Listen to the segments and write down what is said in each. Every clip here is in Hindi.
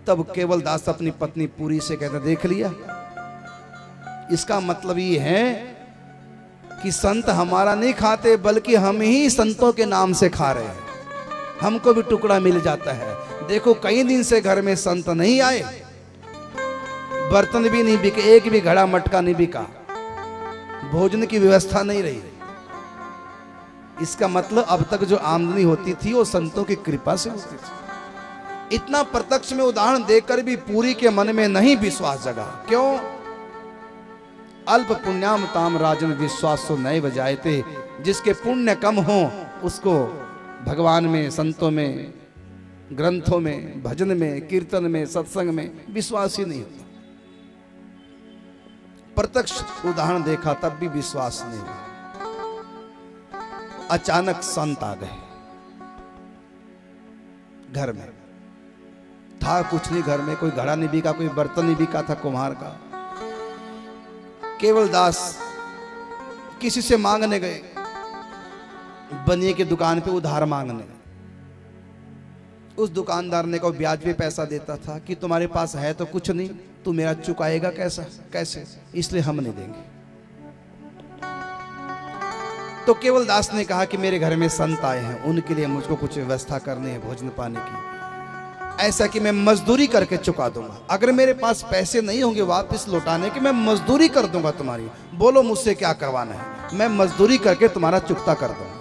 तब केवल दास अपनी पत्नी पूरी से कहते, देख लिया, इसका मतलब ये है कि संत हमारा नहीं खाते, बल्कि हम ही संतों के नाम से खा रहे हैं, हमको भी टुकड़ा मिल जाता है। देखो कई दिन से घर में संत नहीं आए, बर्तन भी नहीं बिके, एक भी घड़ा मटका नहीं बिका, भोजन की व्यवस्था नहीं रही। इसका मतलब अब तक जो आमदनी होती थी वो संतों की कृपा से होती थी। इतना प्रत्यक्ष में उदाहरण देकर भी पूरी के मन में नहीं विश्वास जगा। क्यों? अल्प पुण्याम ताम राजन विश्वासो नए बजायते। जिसके पुण्य कम हो उसको भगवान में, संतों में, ग्रंथों में, भजन में, कीर्तन में, सत्संग में विश्वास ही नहीं होता। प्रत्यक्ष उदाहरण देखा तब भी विश्वास नहीं हुआ। अचानक संत आ गए घर में। था कुछ नहीं घर में, कोई घड़ा नहीं बिका, कोई बर्तन नहीं बिका था कुम्हार का। केवल दास किसी से मांगने गए, बनिए की दुकान पे उधार मांगने। उस दुकानदार ने को ब्याज पे पैसा देता था कि तुम्हारे पास है तो कुछ नहीं, तू मेरा चुकाएगा कैसे, इसलिए हम नहीं देंगे। तो केवल दास ने कहा कि मेरे घर में संत आए हैं, उनके लिए मुझको कुछ व्यवस्था करनी है भोजन पानी की, ऐसा कि मैं मजदूरी करके चुका दूंगा। अगर मेरे पास पैसे नहीं होंगे वापस लौटाने के, मैं मजदूरी कर दूंगा तुम्हारी। बोलो मुझसे क्या करवाना है, मैं मजदूरी करके तुम्हारा चुकता कर दूंगा।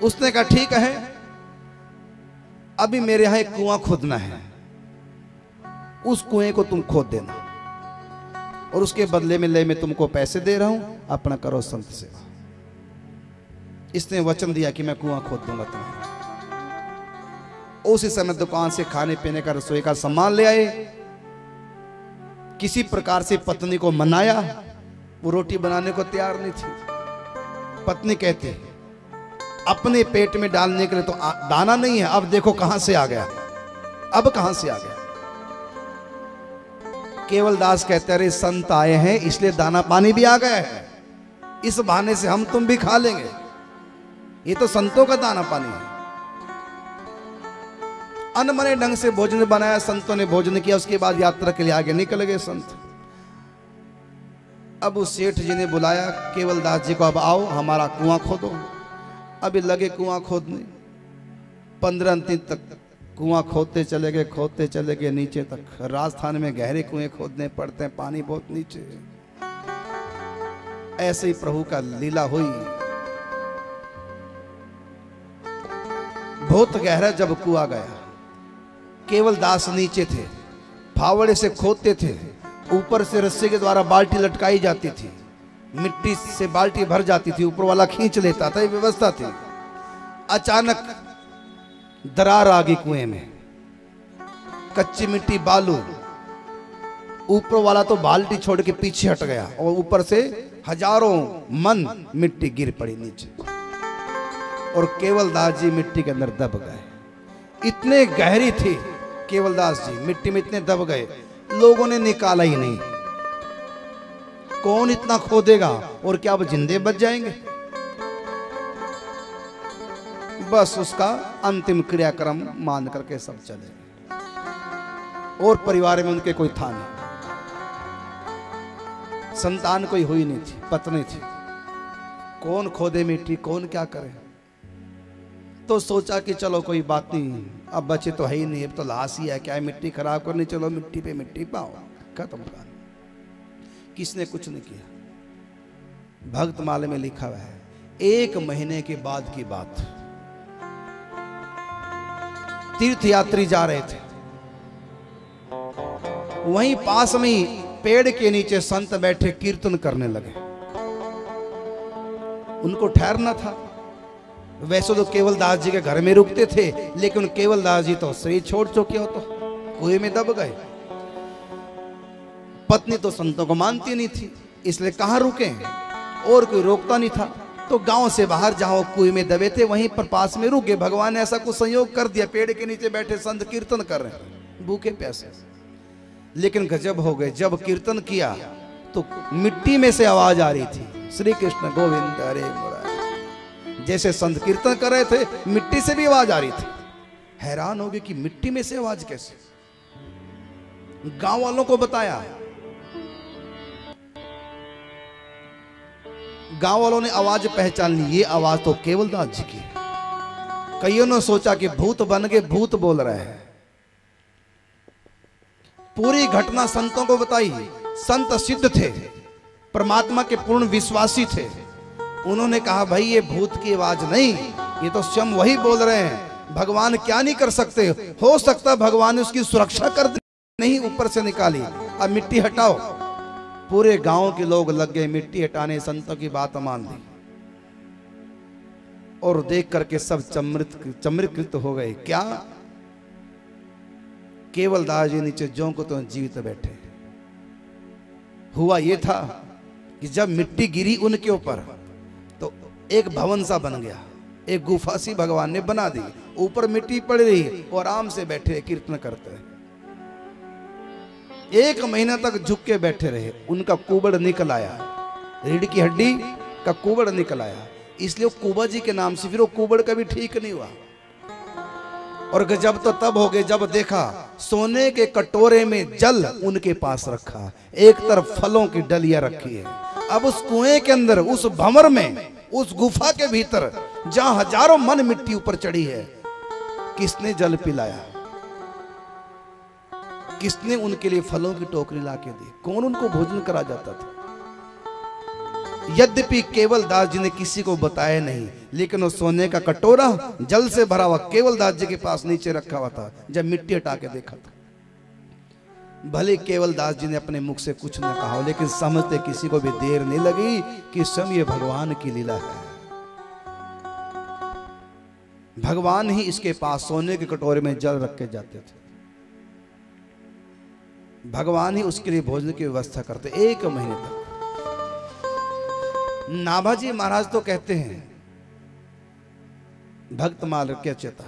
उसने कहा ठीक है, अभी मेरे यहां एक कुआं खोदना है, उस कुएं को तुम खोद देना और उसके बदले में ले मैं तुमको पैसे दे रहा हूं, अपना करो संत सेवा। इसने वचन दिया कि मैं कुआं खोद दूंगा तुम्हारा। उसी समय दुकान से खाने पीने का, रसोई का सामान ले आए। किसी प्रकार से पत्नी को मनाया, वो रोटी बनाने को तैयार नहीं थी। पत्नी कहती अपने पेट में डालने के लिए तो दाना नहीं है, अब देखो कहां से आ गया, अब कहां से आ गया। केवल दास कहते अरे संत आए हैं इसलिए दाना पानी भी आ गया है, इस बहाने से हम तुम भी खा लेंगे, ये तो संतों का दाना पानी है। अनमने ढंग से भोजन बनाया, संतों ने भोजन किया, उसके बाद यात्रा के लिए आगे निकल गए संत। अब उस सेठ जी ने बुलाया केवल दास जी को, अब आओ हमारा कुआं खोदो। अभी लगे कुआं खोदने, 15 दिन तक कुआं खोदते चले गए नीचे तक। राजस्थान में गहरे कुएं खोदने पड़ते हैं, पानी बहुत नीचे। ऐसे ही प्रभु का लीला हुई। बहुत गहरा जब कुआं गया, केवल दास नीचे थे, फावड़े से खोदते थे, ऊपर से रस्से के द्वारा बाल्टी लटकाई जाती थी, मिट्टी से बाल्टी भर जाती थी, ऊपर वाला खींच लेता था, ये व्यवस्था थी। अचानक दरार आ गई कुएं में, कच्ची मिट्टी बालू, ऊपर वाला तो बाल्टी छोड़ के पीछे हट गया और ऊपर से हजारों मन मिट्टी गिर पड़ी नीचे और केवल दास जी मिट्टी के अंदर दब गए। इतने गहरी थी केवल दास जी मिट्टी में इतने दब गए, लोगों ने निकाला ही नहीं। कौन इतना खोदेगा, और क्या अब जिंदे बच जाएंगे। बस उसका अंतिम क्रियाक्रम मान करके सब चले और परिवार में उनके कोई था नहीं, संतान कोई हुई नहीं थी, पत्नी थी, कौन खोदे मिट्टी, कौन क्या करे। तो सोचा कि चलो कोई बात नहीं, अब बचे तो है ही नहीं, अब तो लाश ही है, क्या है मिट्टी खराब करनी, चलो मिट्टी पे मिट्टी पाओ, खत्म कर। किसने कुछ नहीं किया। भक्तमाला में लिखा हुआ है 1 महीने के बाद की बात, तीर्थ यात्री जा रहे थे, वहीं पास में ही पेड़ के नीचे संत बैठे कीर्तन करने लगे। उनको ठहरना था। वैसे तो केवल दास जी के घर में रुकते थे, लेकिन केवल दास जी तो शरीर छोड़ चुके हो, तो कुएं में दब गए। पत्नी तो संतों को मानती नहीं थी, इसलिए कहां रुके, और कोई रोकता नहीं था। तो गांव से बाहर जहां कुएं में दबे थे वहीं पर पास में रुक गए। भगवान ने ऐसा कुछ संयोग कर दिया, पेड़ के नीचे बैठे संत कीर्तन कर रहे हैं भूखे प्यासे। लेकिन गजब हो गए, जब कीर्तन किया तो मिट्टी में से आवाज आ रही थी, श्री कृष्ण गोविंद हरे मुरारी। जैसे संत कीर्तन कर रहे थे मिट्टी से भी आवाज आ रही थी। हैरान हो गए कि मिट्टी में से आवाज कैसे। गांव वालों को बताया। गांव वालों ने आवाज पहचान ली, ये आवाज तो केवलदास जी की है। कईयों ने सोचा कि भूत बन के भूत बोल रहे हैं। पूरी घटना संतों को बताई। संत सिद्ध थे, परमात्मा के पूर्ण विश्वासी थे। उन्होंने कहा भाई ये भूत की आवाज नहीं, ये तो स्वयं वही बोल रहे हैं। भगवान क्या नहीं कर सकते, हो सकता भगवान ने उसकी सुरक्षा कर दी, नहीं ऊपर से निकाली। अब मिट्टी हटाओ। पूरे गांव के लोग लग गए मिट्टी हटाने, संतों की बात मान ली और देख करके सब चमत्कृत हो गए। क्या? केवलदास जी नीचे ज्यों को तो जीवित बैठे। हुआ ये था कि जब मिट्टी गिरी उनके ऊपर तो एक भवन सा बन गया, एक गुफा सी भगवान ने बना दी। ऊपर मिट्टी पड़ रही और आराम से बैठे कीर्तन करते हैं। 1 महीना तक झुक के बैठे रहे। उनका कुबड़ निकल आया, रीढ़ की हड्डी का कुबड़ निकल आया। इसलिए वो कुबा जी के नाम से फिर वो कुबड़ कभी ठीक नहीं हुआ। और गजब तो तब हो गए जब देखा सोने के कटोरे में जल उनके पास रखा, एक तरफ फलों की डलियां रखी है। अब उस कुएं के अंदर, उस भंवर में, उस गुफा के भीतर जहां हजारों मन मिट्टी ऊपर चढ़ी है, किसने जल पिलाया? किसने उनके लिए फलों की टोकरी लाके दी? कौन उनको भोजन करा जाता था? यद्यपि केवलदास जी ने किसी को बताया नहीं, लेकिन वो सोने का कटोरा जल से भरा हुआ केवलदास जी के पास नीचे रखा हुआ था। जब मिट्टी हटा के देखा था, भले केवलदास जी ने अपने मुख से कुछ न कहा, लेकिन समझते किसी को भी देर नहीं लगी कि स्वयं ये भगवान की लीला है। भगवान ही इसके पास सोने के कटोरे में जल रख के जाते थे। भगवान ही उसके लिए भोजन की व्यवस्था करते 1 महीने तक। नाभाजी महाराज तो कहते हैं, भक्तमाल के चेता,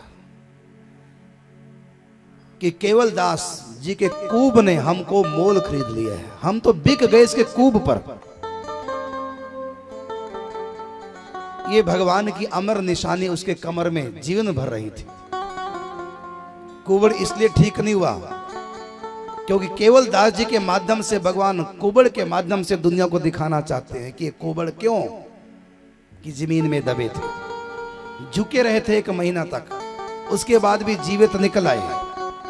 कि केवलदास जी के कूब ने हमको मोल खरीद लिया है। हम तो बिक गए इसके कूब पर। ये भगवान की अमर निशानी उसके कमर में जीवन भर रही थी। कुबड़ इसलिए ठीक नहीं हुआ क्योंकि केवलदास जी के माध्यम से भगवान कुबड़ के माध्यम से दुनिया को दिखाना चाहते हैं कि ये कुबड़ क्यों, कि जमीन में दबे थे, झुके रहे थे 1 महीना तक, उसके बाद भी जीवित निकल आए।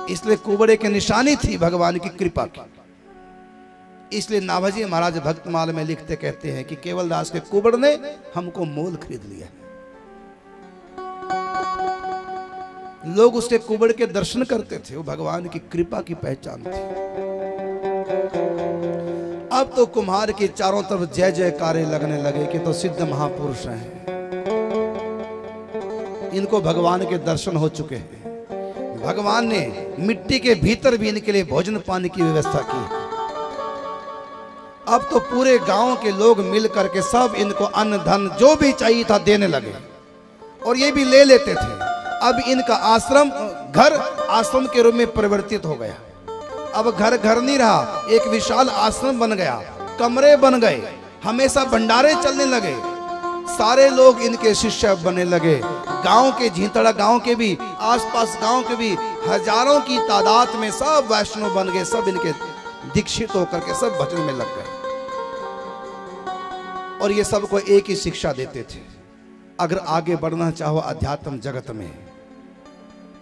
इसलिए कुबड़ एक निशानी थी भगवान की कृपा की। इसलिए नाभाजी महाराज भक्तमाल में लिखते कहते हैं कि केवलदास के कुबड़ ने हमको मोल खरीद लिया है। लोग उसके कुबड़ के दर्शन करते थे, वो भगवान की कृपा की पहचान थी। अब तो कुम्हार के चारों तरफ जय जयकारे लगने लगे कि तो सिद्ध महापुरुष हैं, इनको भगवान के दर्शन हो चुके हैं। भगवान ने मिट्टी के भीतर भी इनके लिए भोजन पानी की व्यवस्था की। अब तो पूरे गांव के लोग मिल करके सब इनको अन्न धन जो भी चाहिए था देने लगे और ये भी ले लेते थे। अब इनका आश्रम घर आश्रम के रूप में परिवर्तित हो गया। अब घर घर नहीं रहा, एक विशाल आश्रम बन गया, कमरे बन गए, हमेशा भंडारे चलने लगे। सारे लोग इनके शिष्य बनने लगे। गांव के, झींतड़ा गांव के भी, आसपास गांव के भी हजारों की तादाद में सब वैष्णव बन गए। सब इनके दीक्षित होकर के सब भजन में लग गए और ये सबको एक ही शिक्षा देते थे, अगर आगे बढ़ना चाहो अध्यात्म जगत में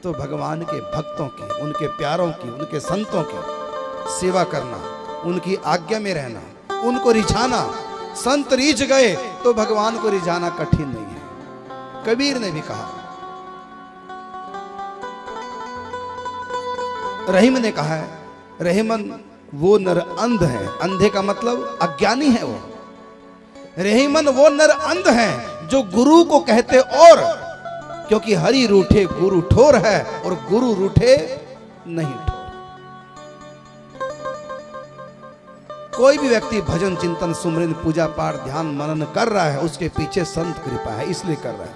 तो भगवान के भक्तों की, उनके प्यारों की, उनके संतों की सेवा करना, उनकी आज्ञा में रहना, उनको रिझाना। संत रिझ गए तो भगवान को रिझाना कठिन नहीं है। कबीर ने भी कहा, रहीम ने कहा है, रहीमन वो नर अंध है। अंधे का मतलब अज्ञानी है वो। रहीमन वो नर अंध है जो गुरु को कहते और, क्योंकि हरि रूठे गुरु ठोर है और गुरु रूठे नहीं ठोर। कोई भी व्यक्ति भजन चिंतन सुमरन पूजा पाठ ध्यान मनन कर रहा है, उसके पीछे संत कृपा है, इसलिए कर रहा है।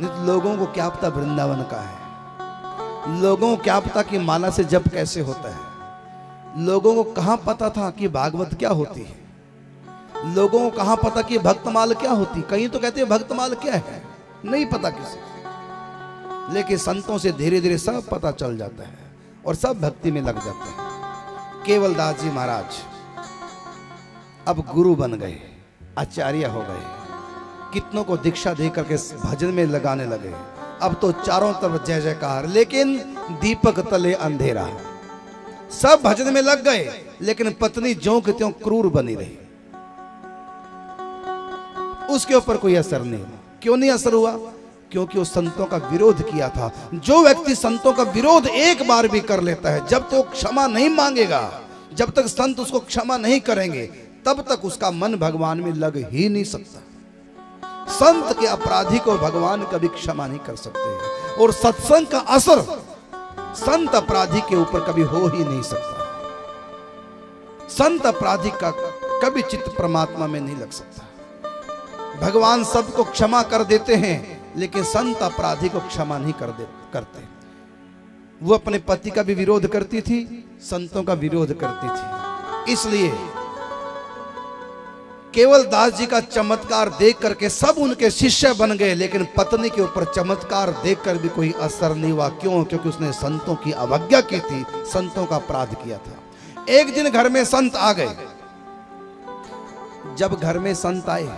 नहीं लोगों को क्या पता वृंदावन का है, लोगों को क्या पता कि माला से जप कैसे होता है, लोगों को कहां पता था कि भागवत क्या होती है, लोगों को कहां पता कि भक्तमाल क्या होती। कहीं तो कहते हैं भक्तमाल क्या है, नहीं पता किसी। लेकिन संतों से धीरे धीरे सब पता चल जाता है। और सब भक्ति में लग जाते हैं। केवल दास जी महाराज अब गुरु बन गए, आचार्य हो गए, कितनों को दीक्षा दे करके भजन में लगाने लगे। अब तो चारों तरफ जय जयकार, लेकिन दीपक तले अंधेरा। सब भजन में लग गए, लेकिन पत्नी ज्यों की त्यों क्रूर बनी रही। उसके ऊपर कोई असर नहीं हुआ। क्यों नहीं असर हुआ? क्योंकि वो संतों का विरोध किया था। जो व्यक्ति संतों का विरोध एक बार भी कर लेता है, जब तक तो क्षमा नहीं मांगेगा, जब तक संत उसको क्षमा नहीं करेंगे, तब तक उसका मन भगवान में लग ही नहीं सकता। संत के अपराधी को भगवान कभी क्षमा नहीं कर सकते, और सत्संग का असर संत अपराधी के ऊपर कभी हो ही नहीं सकता। संत अपराधी का कभी चित्त परमात्मा में नहीं लग सकता। भगवान सबको क्षमा कर देते हैं, लेकिन संत अपराधी को क्षमा नहीं करते। वो अपने पति का भी विरोध करती थी, संतों का विरोध करती थी। इसलिए केवल दास जी का चमत्कार देख करके सब उनके शिष्य बन गए, लेकिन पत्नी के ऊपर चमत्कार देखकर भी कोई असर नहीं हुआ। क्यों? क्योंकि उसने संतों की अवज्ञा की थी, संतों का अपराध किया था। एक दिन घर में संत आ गए। जब घर में संत आए,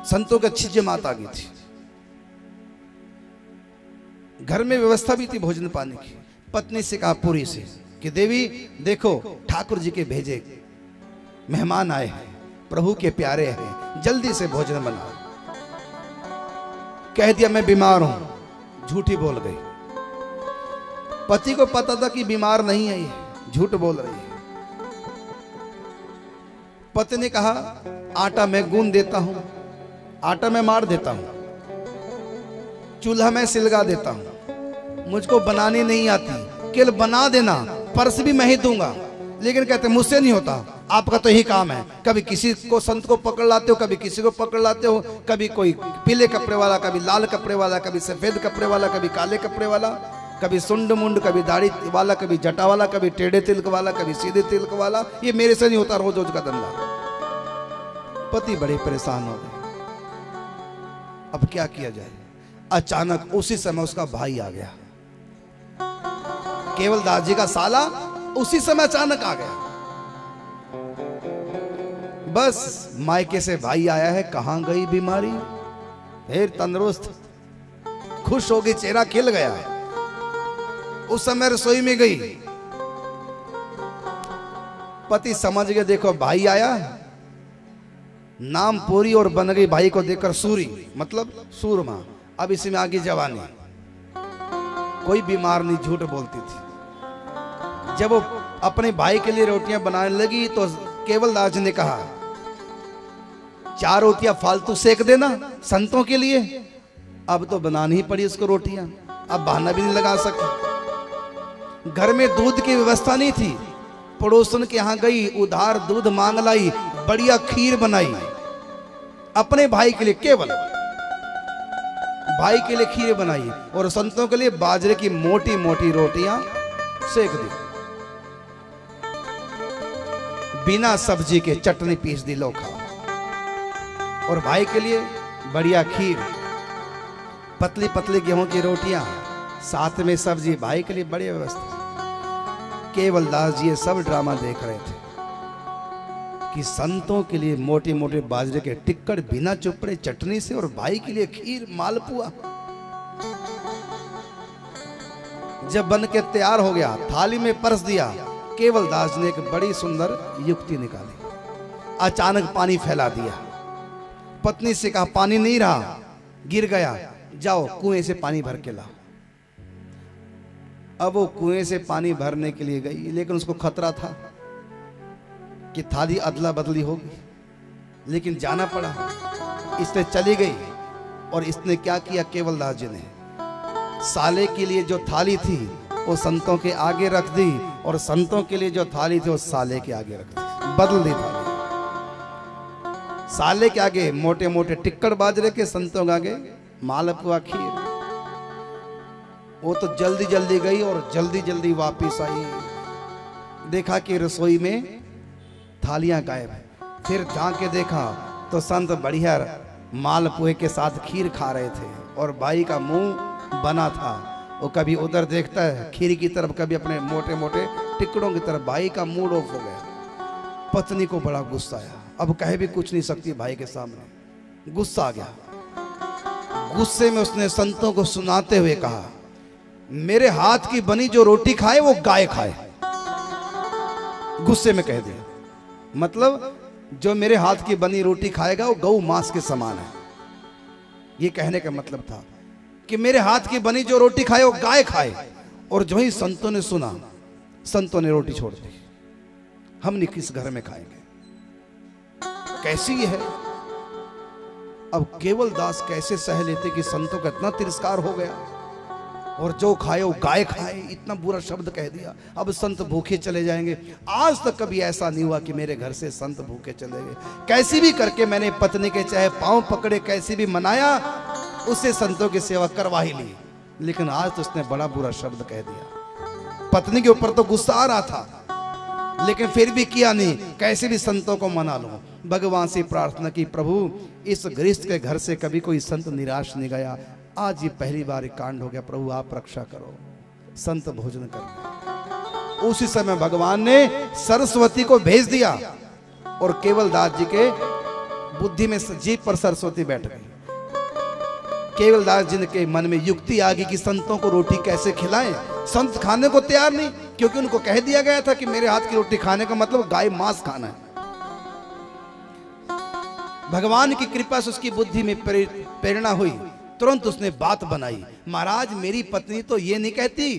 संतों की अच्छी जमात आ गई थी। घर में व्यवस्था भी थी भोजन पानी की। पत्नी से कहा पूरी से कि देवी देखो, ठाकुर जी के भेजे मेहमान आए हैं, प्रभु के प्यारे हैं, जल्दी से भोजन बनाओ। कह दिया मैं बीमार हूं, झूठी बोल गई। पति को पता था कि बीमार नहीं है, ये झूठ बोल रही है। पति ने कहा आटा मैं गूंद देता हूं, आटा मैं मार देता हूं, चूल्हा मैं सिलगा देता हूं, मुझको बनानी नहीं आती, केवल बना देना, परस भी मैं ही दूंगा। लेकिन कहते मुझसे नहीं होता, आपका तो यही काम है। कभी किसी को संत को पकड़ लाते हो, कभी किसी को पकड़ लाते हो, कभी कोई पीले कपड़े वाला, कभी लाल कपड़े वाला, कभी सफेद कपड़े वाला, कभी काले कपड़े वाला, कभी सुंड मुंड, कभी दाढ़ी वाला, कभी जटा वाला, कभी टेढ़े तिलक वाला, कभी सीधे तिलक वाला। ये मेरे से नहीं होता रोज रोज का धंधा। पति बड़े परेशान हो गए, अब क्या किया जाए। अचानक उसी समय उसका भाई आ गया, केवल दास जी का साला उसी समय अचानक आ गया। बस मायके से भाई आया है, कहां गई बीमारी, फिर तंदुरुस्त, खुश हो गई, चेहरा खिल गया है। उस समय रसोई में गई, पति समझ गया देखो भाई आया, नाम पूरी और बन गई भाई को देखकर सूरी, मतलब सूरमा। अब इसमें आगे जवानी, कोई बीमार नहीं, झूठ बोलती थी। जब वो अपने भाई के लिए रोटियां बनाने लगी तो केवल दास जी ने कहा 4 रोटियां फालतू सेक देना संतों के लिए। अब तो बनानी ही पड़ी उसको रोटियां, अब बहाना भी नहीं लगा सके। घर में दूध की व्यवस्था नहीं थी, पड़ोसन के यहां गई, उधार दूध मांग लाई, बढ़िया खीर बनाई अपने भाई के लिए, केवल भाई के लिए खीर बनाई, और संतों के लिए बाजरे की मोटी मोटी रोटियां सेक दी। बिना सब्जी के चटनी पीस दी, लो खाओ। और भाई के लिए बढ़िया खीर, पतली पतली गेहूं की रोटियां, साथ में सब्जी, भाई के लिए बड़ी व्यवस्था। केवल दास जी ये सब ड्रामा देख रहे थे कि संतों के लिए मोटे मोटे बाजरे के टिक्कड़ बिना चुपड़े चटनी से, और भाई के लिए खीर मालपुआ। जब बन के तैयार हो गया, थाली में परस दिया, केवल दास ने एक बड़ी सुंदर युक्ति निकाली। अचानक पानी फैला दिया। पत्नी से कहा पानी नहीं रहा, गिर गया, जाओ कुएं से पानी भर के लाओ। अब वो कुएं से पानी भरने के लिए गई, लेकिन उसको खतरा था कि थाली अदला बदली होगी, लेकिन जाना पड़ा। इसने चली गई, और इसने क्या किया, केवल दास जी ने साले के लिए जो थाली थी वो संतों के आगे रख दी, और संतों के लिए जो थाली थी वो साले के आगे रख दी, बदल दी थाली। साले के आगे मोटे मोटे टिक्कड़ बाजरे के, संतों के आगे मालपुआ खीर। वो तो जल्दी जल्दी गई और जल्दी जल्दी वापस आई, देखा कि रसोई में थालियां गायब है। फिर जाके देखा तो संत बढ़िया मालपुए के साथ खीर खा रहे थे, और भाई का मुंह बना था, वो कभी उधर देखता है खीर की तरफ, कभी अपने मोटे मोटे टिकड़ों की तरफ। भाई का मूड ऑफ हो गया। पत्नी को बड़ा गुस्सा आया, अब कह भी कुछ नहीं सकती भाई के सामने, गुस्सा आ गया। गुस्से में उसने संतों को सुनाते हुए कहा, मेरे हाथ की बनी जो रोटी खाए वो गाय खाए। गुस्से में कह दिया, मतलब जो मेरे हाथ की बनी रोटी खाएगा वो गौ मांस के समान है। ये कहने का मतलब था कि मेरे हाथ की बनी जो रोटी खाए वो गाय खाए। और जो ही संतों ने सुना, संतों ने रोटी छोड़ दी। हमने किस घर में खाएंगे? कैसी है? अब केवल दास कैसे सह लेते कि संतों का इतना तिरस्कार हो गया, और जो खाए वो गाय खाए, इतना बुरा शब्द कह दिया। अब संत भूखे चले जाएंगे। आज तक कभी ऐसा नहीं हुआ कि मेरे घर से संत भूखे चले गए। कैसी भी करके मैंने पत्नी के चाहे पांव पकड़े, कैसी भी मनाया, उससे संतों की सेवा करवा ही ली। लेकिन आज तो उसने बड़ा बुरा शब्द कह दिया। पत्नी के ऊपर तो गुस्सा आ रहा था, लेकिन फिर भी किया नहीं, कैसे भी संतों को मना लो। भगवान से प्रार्थना की, प्रभु इस गृहस्थ के घर से कभी कोई संत निराश नहीं गया। आज ये पहली बार एक कांड हो गया, प्रभु आप रक्षा करो। संत भोजन कर। उसी समय भगवान ने सरस्वती को भेज दिया और केवल दास जी के बुद्धि में जीभ पर सरस्वती बैठ गई। केवल दास जी के मन में युक्ति आ गई कि संतों को रोटी कैसे खिलाएं। संत खाने को तैयार नहीं, क्योंकि उनको कह दिया गया था कि मेरे हाथ की रोटी खाने का मतलब गाय मांस खाना है। भगवान की कृपा से उसकी बुद्धि में प्रेरणा हुई, तुरंत उसने बात बनाई, महाराज मेरी पत्नी तो ये नहीं कहती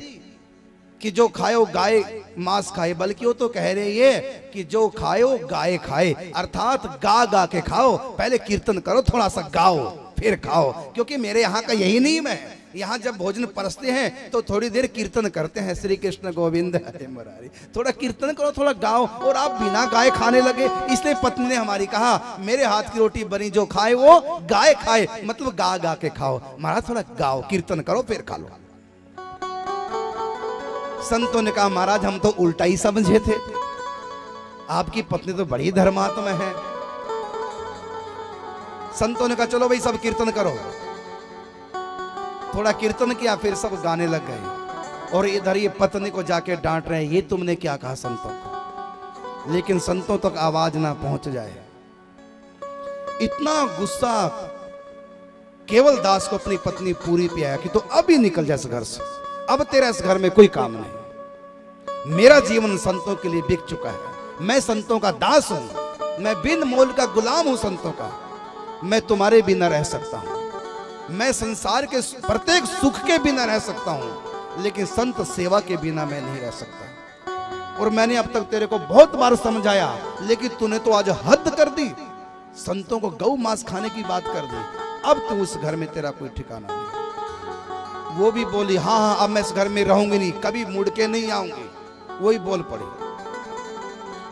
कि जो खाए वो गाय मांस खाए, बल्कि वो तो कह रही है कि जो खाए वो गाय खाए, अर्थात गा गा के खाओ। पहले कीर्तन करो, थोड़ा सा गाओ, फिर खाओ। क्योंकि मेरे यहाँ का यही नियम है, यहाँ जब भोजन परसते हैं तो थोड़ी देर कीर्तन करते हैं, श्री कृष्ण गोविंद हरे मुरारी। थोड़ा कीर्तन करो, थोड़ा गाओ, और आप बिना गाय खाने लगे। इसलिए पत्नी ने हमारी कहा, मेरे हाथ की रोटी बनी जो खाए वो गाय खाए, मतलब गा गा के खाओ। महाराज थोड़ा गाओ, कीर्तन करो, फिर खा लो। संतों ने कहा, महाराज हम तो उल्टा ही समझे थे, आपकी पत्नी तो बड़ी धर्मात्मा है। संतों ने कहा, चलो भाई सब कीर्तन करो। थोड़ा कीर्तन किया, फिर सब गाने लग गए। और इधर ये पत्नी को जाके डांट रहे हैं, ये तुमने क्या कहा संतों को। लेकिन संतों तक आवाज ना पहुंच जाए। इतना गुस्सा केवल दास को अपनी पत्नी पूरी पे आया कि तो अभी निकल जा इस घर से, अब तेरा इस घर में कोई काम नहीं। मेरा जीवन संतों के लिए बिक चुका है, मैं संतों का दास हूं, मैं बिन मोल का गुलाम हूं संतों का। मैं तुम्हारे बिना रह सकता हूं, मैं संसार के प्रत्येक सुख के बिना रह सकता हूं, लेकिन संत सेवा के बिना मैं नहीं रह सकता। और मैंने अब तक तेरे को बहुत बार समझाया, लेकिन तूने तो आज हद कर दी, संतों को गौ मांस खाने की बात कर दी। अब तू उस घर में तेरा कोई ठिकाना नहीं। वो भी बोली, हाँ हाँ अब मैं इस घर में रहूंगी नहीं, कभी मुड़ के नहीं आऊंगी। वही बोल पड़ी।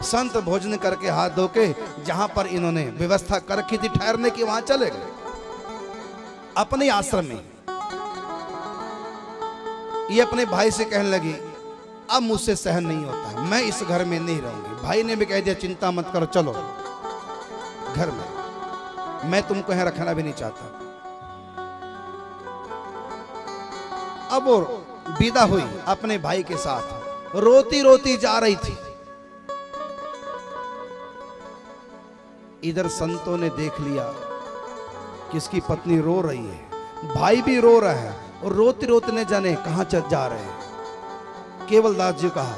संत भोजन करके हाथ धो के जहां पर इन्होंने व्यवस्था कर रखी थी ठहरने की, वहां चले गए अपने आश्रम में। ये अपने भाई से कहने लगी, अब मुझसे सहन नहीं होता, मैं इस घर में नहीं रहूंगी। भाई ने भी कह दिया, चिंता मत करो, चलो घर में, मैं तुमको यहां रखना भी नहीं चाहता। अब वो विदा हुई अपने भाई के साथ, रोती रोती जा रही थी। इधर संतों ने देख लिया कि इसकी पत्नी रो रही है, भाई भी रो रहा है, और रोते रोते न जाने कहां जा रहे हैं। केवल दास जी कहा,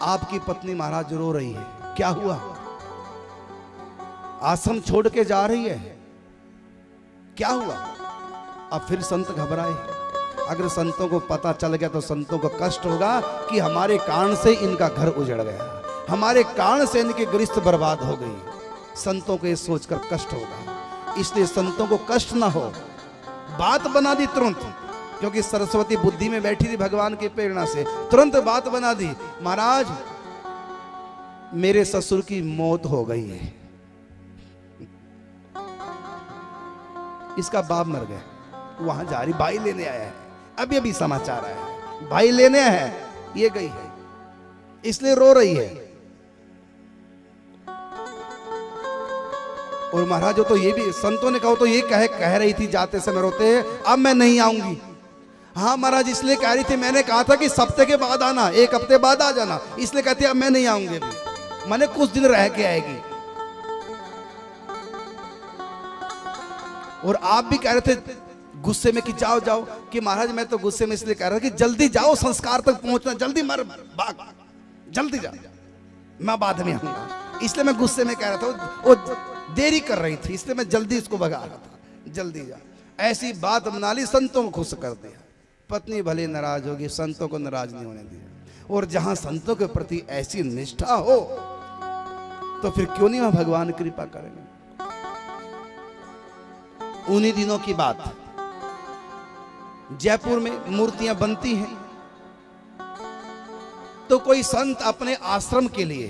आपकी पत्नी महाराज रो रही है, क्या हुआ? आश्रम छोड़ के जा रही है, क्या हुआ? अब फिर संत घबराए। अगर संतों को पता चल गया तो संतों को कष्ट होगा कि हमारे कारण से इनका घर उजड़ गया, हमारे कारण से इनकी गृहस्थ बर्बाद हो गई। संतों को ये सोचकर कष्ट होगा, इसलिए संतों को कष्ट ना हो, बात बना दी तुरंत। क्योंकि सरस्वती बुद्धि में बैठी थी भगवान की प्रेरणा से, तुरंत बात बना दी, महाराज मेरे ससुर की मौत हो गई है, इसका बाप मर गया। वहां जा रही, भाई लेने आया है, अभी अभी समाचार आया है, भाई लेने आया है, ये गई है, इसलिए रो रही है। और महाराज तो ये भी संतों ने कहा, तो ये कह रही थी जाते समय रोते, अब मैं नहीं आऊंगी, हाँ महाराज इसलिए कह रही थी, मैंने कहा था कि सप्ताह के बाद आना, 1 हफ्ते बाद आ जाना, इसलिए कहती अब मैं नहीं आऊंगी अभी, मैंने कुछ दिन रह के आएगी। और आप भी कह रहे थे गुस्से में कि जाओ जाओ, कि महाराज मैं तो गुस्से में इसलिए कह रहा था कि जल्दी जाओ, संस्कार तक पहुंचना, जल्दी मर भाग, जल्दी जा, मैं बाद में आऊंगा, इसलिए मैं गुस्से में कह रहा था। वो देरी कर रही थी इसलिए मैं जल्दी इसको भगा रहा था, जल्दी जा। ऐसी बात बना ली, संतों को खुश कर दिया। पत्नी भले नाराज होगी, संतों को नाराज नहीं होने दिया। और जहां संतों के प्रति ऐसी निष्ठा हो तो फिर क्यों नहीं वहां भगवान कृपा करेंगे। उन्हीं दिनों की बात, जयपुर में मूर्तियां बनती हैं, तो कोई संत अपने आश्रम के लिए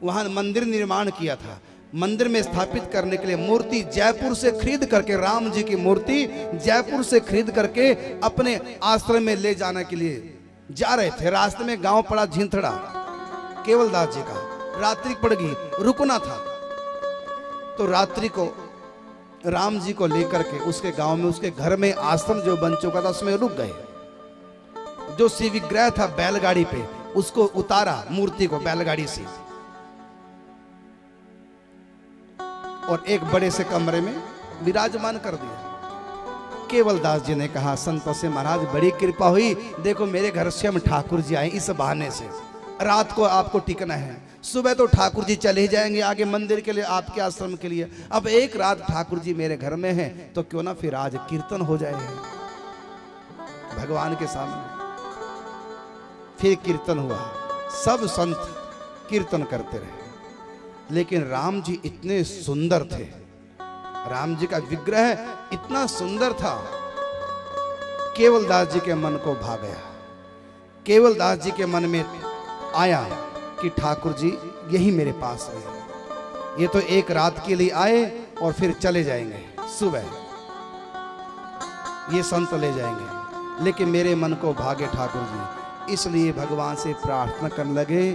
वहां मंदिर निर्माण किया था। मंदिर में स्थापित करने के लिए मूर्ति जयपुर से खरीद करके, राम जी की मूर्ति जयपुर से खरीद करके अपने आश्रम में ले जाने के लिए जा रहे थे। रास्ते में गांव पड़ा झिंथड़ा, केवलदास जी का, रात्रि पड़ गई, रुकना था। तो रात्रि को राम जी को लेकर के उसके गांव में, उसके घर में आश्रम जो बन चुका था उसमें रुक गए। जो शिव विग्रह था बैलगाड़ी पे, उसको उतारा मूर्ति को बैलगाड़ी से, और एक बड़े से कमरे में विराजमान कर दिया। केवलदास जी ने कहा संतों से, महाराज बड़ी कृपा हुई, देखो मेरे घर से हम ठाकुर जी आए, इस बहाने से रात को आपको टिकना है, सुबह तो ठाकुर जी चले जाएंगे आगे मंदिर के लिए, आपके आश्रम के लिए, अब एक रात ठाकुर जी मेरे घर में है, तो क्यों ना फिर आज कीर्तन हो जाए भगवान के सामने। फिर कीर्तन हुआ, सब संत कीर्तन करते रहे। लेकिन राम जी इतने सुंदर थे, राम जी का विग्रह इतना सुंदर था, केवलदास जी के मन को भा गया। केवलदास जी के मन में आया कि ठाकुर जी यही मेरे पास है, ये तो एक रात के लिए आए और फिर चले जाएंगे, सुबह ये संत ले जाएंगे, लेकिन मेरे मन को भागे ठाकुर जी। इसलिए भगवान से प्रार्थना करने लगे,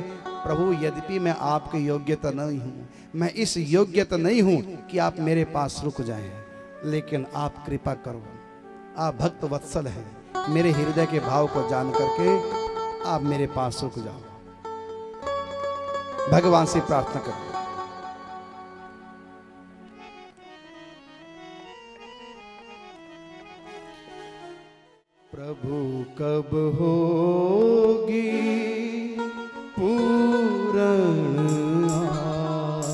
प्रभु यद्यपि मैं आपके योग्यता नहीं हूँ, मैं इस योग्यता नहीं हूँ कि आप मेरे पास रुक जाएं, लेकिन आप कृपा करो, आप भक्त वत्सल हैं, मेरे हृदय के भाव को जान करके आप मेरे पास रुक जाओ। भगवान से प्रार्थना करो। प्रभु कब होगी पूर्ण आस,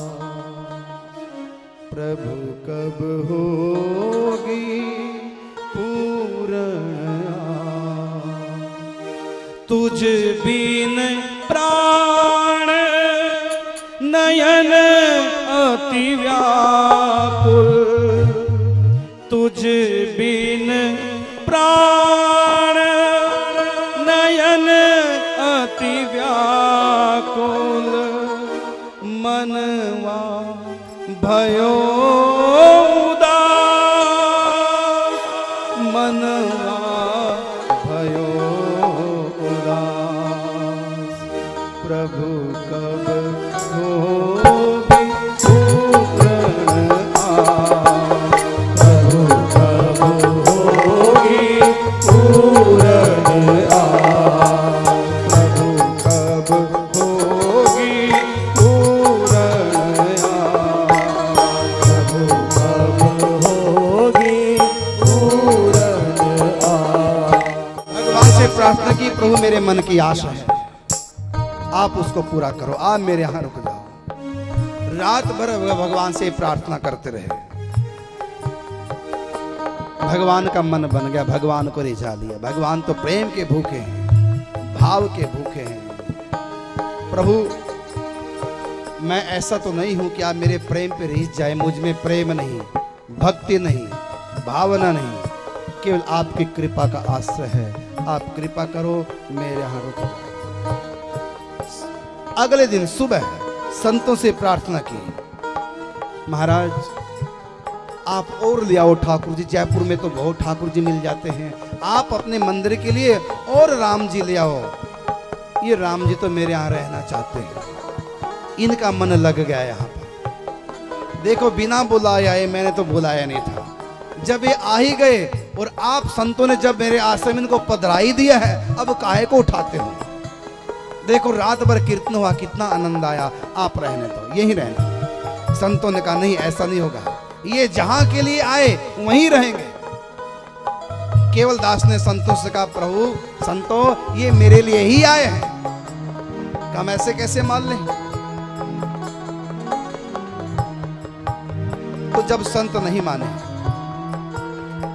प्रभु कब होगी पूर्ण आस, तुझ बिन प्राण नयन अति व्याकुल, तुझ बिन प्राण नयन अति व्याकुल, मनवा भयो उदास, मनवा भयो उदास, प्रभु कब होगी पूर्ण आस, प्रभु कब होगी पूर्ण आस, प्रभु कब होगी पूर्ण आस, प्रभु कब होगी पूर्ण आस। भगवान से प्रार्थना की, प्रभु मेरे मन की आशा है, आप उसको पूरा करो, आप मेरे यहां रुक जाओ। रात भर भगवान से प्रार्थना करते रहे। भगवान का मन बन गया, भगवान को रिझा लिया। भगवान तो प्रेम के भूखे हैं, भाव के भूखे हैं। प्रभु मैं ऐसा तो नहीं हूं कि आप मेरे प्रेम पे रिझ जाए, मुझ में प्रेम नहीं, भक्ति नहीं, भावना नहीं, केवल आपकी कृपा का आश्रय है। आप कृपा करो, मेरे यहां रुक जाओ। अगले दिन सुबह संतों से प्रार्थना की, महाराज आप और ले आओ ठाकुर जी, जयपुर में तो बहुत ठाकुर जी मिल जाते हैं, आप अपने मंदिर के लिए और राम जी ले आओ। ये राम जी तो मेरे यहाँ रहना चाहते हैं, इनका मन लग गया यहाँ पर। देखो बिना बुलाए आए, मैंने तो बुलाया नहीं था। जब ये आ ही गए और आप संतों ने जब मेरे आश्रम इनको पधराई दिया है, अब काहे को उठाते हो? देखो रात भर कीर्तन हुआ, कितना आनंद आया, आप रहने दो, यही रहना। संतों ने कहा नहीं, ऐसा नहीं होगा, ये जहां के लिए आए वहीं रहेंगे। केवल दास ने संतों से कहा प्रभु संतों ये मेरे लिए ही आए हैं, हम ऐसे कैसे मान लें? तो जब संत नहीं माने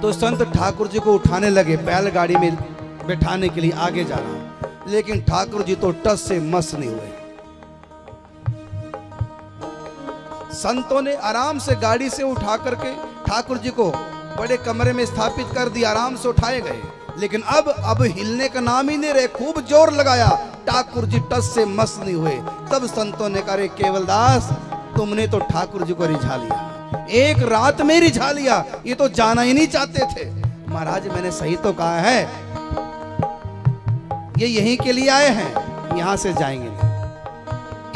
तो संत ठाकुर जी को उठाने लगे, बैलगाड़ी में बैठाने के लिए आगे जा रहा, लेकिन ठाकुर जी तो टस से मस नहीं हुए। संतों ने आराम से गाड़ी से उठा करके ठाकुर जी को बड़े कमरे में स्थापित कर दिया, आराम से उठाए गए, लेकिन अब हिलने का नाम ही नहीं रहे। खूब जोर लगाया, ठाकुर जी टस से मस नहीं हुए। तब संतों ने कहा केवलदास तुमने तो ठाकुर जी को रिझा लिया, एक रात में रिझा लिया, ये तो जाना ही नहीं चाहते थे। महाराज मैंने सही तो कहा है, ये यहीं के लिए आए हैं, यहां से जाएंगे नहीं,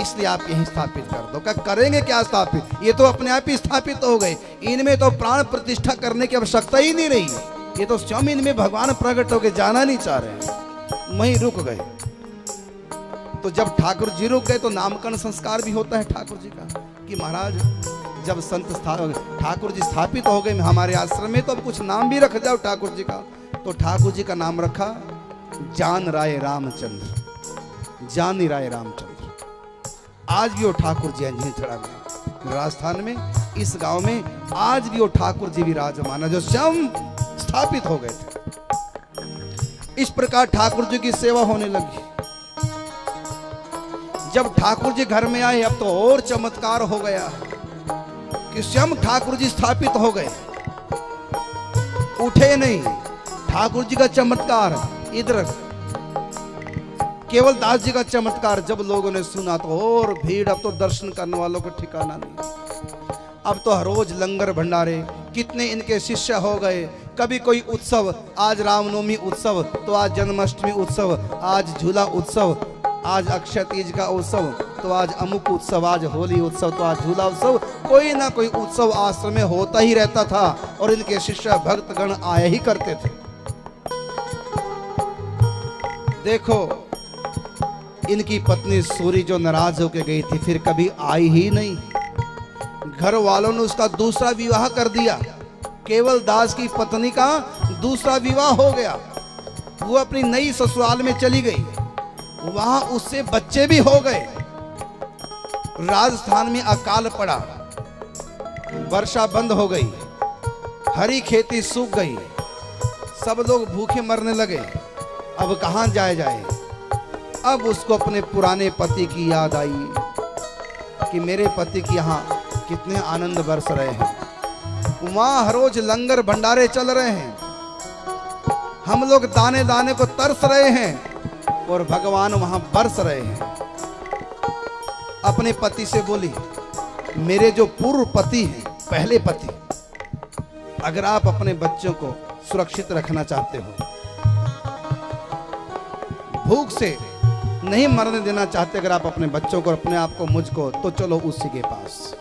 इसलिए आप यहीं स्थापित कर दो। क्या करेंगे क्या स्थापित? ये तो अपने आप ही स्थापित हो गए, इनमें तो प्राण प्रतिष्ठा करने की आवश्यकता ही नहीं रही, ये तो स्वयं इनमें भगवान प्रकट होकर जाना नहीं चाह रहे हैं, वहीं रुक गए। तो जब ठाकुर जी रुक गए तो नामकरण संस्कार भी होता है ठाकुर जी का, कि महाराज जब संत ठाकुर जी स्थापित हो गए हमारे आश्रम में, तो अब कुछ नाम भी रख जाओ ठाकुर जी का। तो ठाकुर जी का नाम रखा जान राय रामचंद्र, जानी राय रामचंद्र। आज भी वो ठाकुर जी अंजनी में राजस्थान में, इस गांव में आज भी वो ठाकुर जी विराजमान है, जो स्वयं स्थापित हो गए थे। इस प्रकार ठाकुर जी की सेवा होने लगी। जब ठाकुर जी घर में आए, अब तो और चमत्कार हो गया कि स्वयं ठाकुर जी स्थापित हो गए, उठे नहीं। ठाकुर जी का चमत्कार इधर, केवल दास जी का चमत्कार जब लोगों ने सुना तो और भीड़, अब तो दर्शन करने वालों को ठिकाना नहीं। अब तो हर रोज लंगर भंडारे, कितने इनके शिष्य हो गए। कभी कोई उत्सव, आज रामनवमी उत्सव, तो आज जन्माष्टमी उत्सव, आज झूला उत्सव, आज अक्षय तीज का उत्सव, तो आज अमुक उत्सव, आज होली उत्सव, तो आज झूला उत्सव। कोई ना कोई उत्सव आश्रम में होता ही रहता था और इनके शिष्य भक्तगण आए ही करते थे। देखो इनकी पत्नी सूरी जो नाराज होकर गई थी, फिर कभी आई ही नहीं। घर वालों ने उसका दूसरा विवाह कर दिया, केवल दास की पत्नी का दूसरा विवाह हो गया। वो अपनी नई ससुराल में चली गई, वहां उससे बच्चे भी हो गए। राजस्थान में अकाल पड़ा, वर्षा बंद हो गई, हरी खेती सूख गई, सब लोग भूखे मरने लगे। अब कहां जाए? अब उसको अपने पुराने पति की याद आई कि मेरे पति की यहाँ कितने आनंद बरस रहे हैं, वहां हर रोज लंगर भंडारे चल रहे हैं, हम लोग दाने दाने को तरस रहे हैं और भगवान वहां बरस रहे हैं। अपने पति से बोली, मेरे जो पूर्व पति हैं, पहले पति, अगर आप अपने बच्चों को सुरक्षित रखना चाहते हो, भूख से नहीं मरने देना चाहते अगर आप अपने बच्चों को, अपने आप को, मुझको, तो चलो उसी के पास।